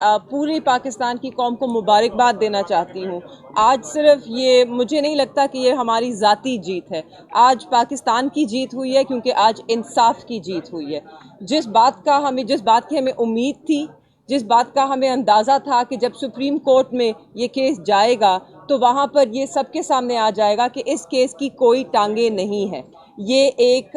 पूरी पाकिस्तान की कौम को मुबारकबाद देना चाहती हूँ। आज सिर्फ ये मुझे नहीं लगता कि ये हमारी ज़ाती जीत है, आज पाकिस्तान की जीत हुई है, क्योंकि आज इंसाफ की जीत हुई है। जिस बात की हमें उम्मीद थी, जिस बात का हमें अंदाज़ा था कि जब सुप्रीम कोर्ट में ये केस जाएगा तो वहाँ पर ये सबके सामने आ जाएगा कि इस केस की कोई टांगे नहीं है। ये एक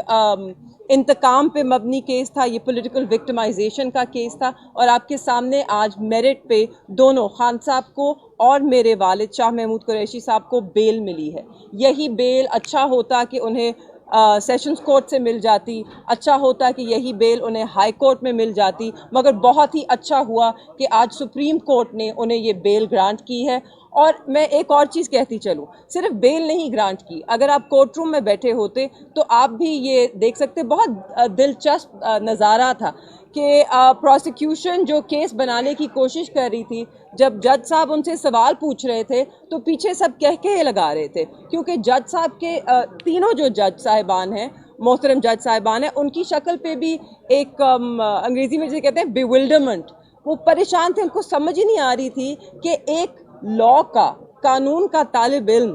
इंतकाम पे मबनी केस था, ये पॉलिटिकल विक्टिमाइजेशन का केस था, और आपके सामने आज मेरिट पे दोनों खान साहब को और मेरे वालिद शाह महमूद कुरैशी साहब को बेल मिली है। यही बेल अच्छा होता कि उन्हें सेशंस कोर्ट से मिल जाती, अच्छा होता कि यही बेल उन्हें हाई कोर्ट में मिल जाती, मगर बहुत ही अच्छा हुआ कि आज सुप्रीम कोर्ट ने उन्हें ये बेल ग्रांट की है। और मैं एक और चीज़ कहती चलूँ, सिर्फ बेल नहीं ग्रांट की, अगर आप कोर्ट रूम में बैठे होते तो आप भी ये देख सकते, बहुत दिलचस्प नज़ारा था कि प्रोसिक्यूशन जो केस बनाने की कोशिश कर रही थी, जब जज साहब उनसे सवाल पूछ रहे थे तो पीछे सब कहके लगा रहे थे, क्योंकि जज साहब के तीनों जो जज साहिबान हैं, मोहतरम जज साहिबान हैं, उनकी शक्ल पे भी एक अंग्रेज़ी में जिसे कहते हैं बिविल्डरमेंट, वो परेशान थे, उनको समझ ही नहीं आ रही थी कि एक लॉ का, कानून का तालिब इल्म,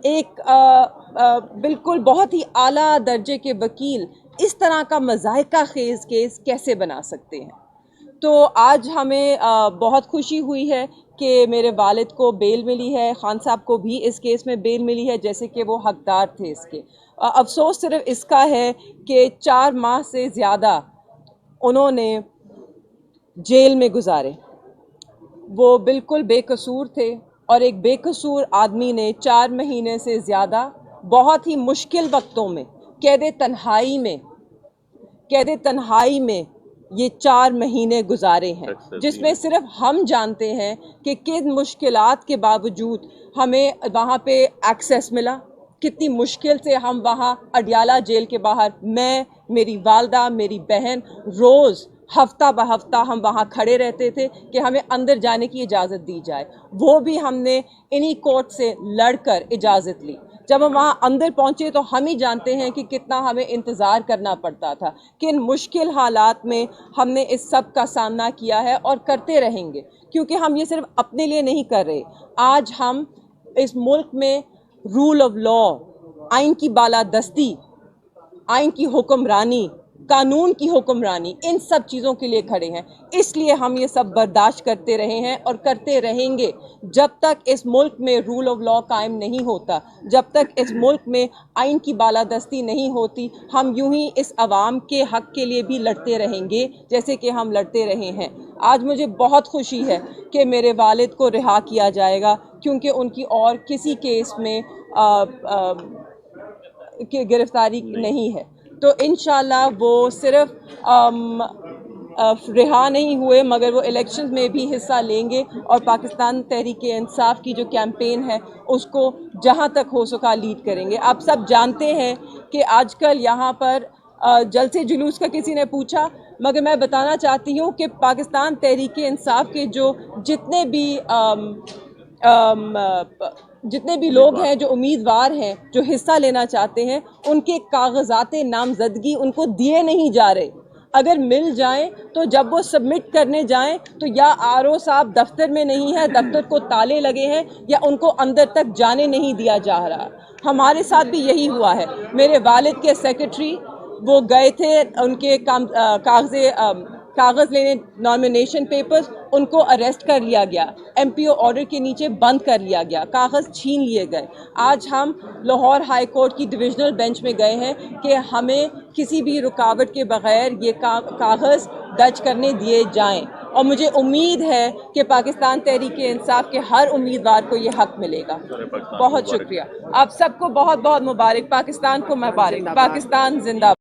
एक बिल्कुल बहुत ही आला दर्जे के वकील इस तरह का मज़ाहिका खेज केस कैसे बना सकते हैं। तो आज हमें बहुत खुशी हुई है कि मेरे वालिद को बेल मिली है, खान साहब को भी इस केस में बेल मिली है, जैसे कि वो हकदार थे इसके। अफसोस सिर्फ इसका है कि 4 माह से ज़्यादा उन्होंने जेल में गुजारे। वो बिल्कुल बेकसूर थे, और एक बेकसूर आदमी ने 4 महीने से ज़्यादा बहुत ही मुश्किल वक्तों में कैद तन्हाई में ये 4 महीने गुजारे हैं, जिसमें सिर्फ हम जानते हैं कि किन मुश्किलात के बावजूद हमें वहाँ पे एक्सेस मिला, कितनी मुश्किल से हम वहाँ अडियाला जेल के बाहर, मैं, मेरी वालदा, मेरी बहन, रोज़ हफ्ता ब हफ्ता हम वहाँ खड़े रहते थे कि हमें अंदर जाने की इजाज़त दी जाए। वो भी हमने इन्हीं कोर्ट से लड़कर इजाज़त ली। जब हम वहाँ अंदर पहुँचे तो हम ही जानते हैं कि कितना हमें इंतज़ार करना पड़ता था, किन मुश्किल हालात में हमने इस सब का सामना किया है और करते रहेंगे, क्योंकि हम ये सिर्फ अपने लिए नहीं कर रहे। आज हम इस मुल्क में रूल ऑफ लॉ, आइन की बालादस्ती, आइन की हुक्मरानी, कानून की हुक्मरानी, इन सब चीज़ों के लिए खड़े हैं। इसलिए हम ये सब बर्दाश्त करते रहे हैं और करते रहेंगे जब तक इस मुल्क में रूल ऑफ लॉ कायम नहीं होता, जब तक इस मुल्क में आइन की बालादस्ती नहीं होती। हम यूं ही इस अवाम के हक़ के लिए भी लड़ते रहेंगे जैसे कि हम लड़ते रहे हैं। आज मुझे बहुत खुशी है कि मेरे वालिद को रिहा किया जाएगा, क्योंकि उनकी और किसी केस में गिरफ्तारी नहीं है। तो इंशाल्लाह वो सिर्फ रिहा नहीं हुए, मगर वो इलेक्शंस में भी हिस्सा लेंगे, और पाकिस्तान तहरीक इंसाफ की जो कैंपेन है उसको जहां तक हो सका लीड करेंगे। आप सब जानते हैं कि आजकल यहाँ पर जलसे जुलूस का किसी ने पूछा, मगर मैं बताना चाहती हूँ कि पाकिस्तान तहरीक इंसाफ के जो जितने भी लोग हैं, जो उम्मीदवार हैं, जो हिस्सा लेना चाहते हैं, उनके कागजात नामजदगी उनको दिए नहीं जा रहे। अगर मिल जाएं तो जब वो सबमिट करने जाएं तो या आरओ साहब दफ्तर में नहीं है, दफ्तर को ताले लगे हैं, या उनको अंदर तक जाने नहीं दिया जा रहा। हमारे साथ भी यही हुआ है। मेरे वालिद के सेक्रेटरी वो गए थे उनके कागज़ लेने, नॉमिनेशन पेपर्स, उनको अरेस्ट कर लिया गया, एमपीओ ऑर्डर के नीचे बंद कर लिया गया, कागज़ छीन लिए गए। आज हम लाहौर हाई कोर्ट की डिविजनल बेंच में गए हैं कि हमें किसी भी रुकावट के बगैर ये कागज़ दर्ज करने दिए जाएं, और मुझे उम्मीद है कि पाकिस्तान तहरीक इंसाफ के हर उम्मीदवार को ये हक़ मिलेगा। बहुत शुक्रिया, आप सबको बहुत बहुत मुबारक, पाकिस्तान को मुबारक, पाकिस्तान जिंदाबाद।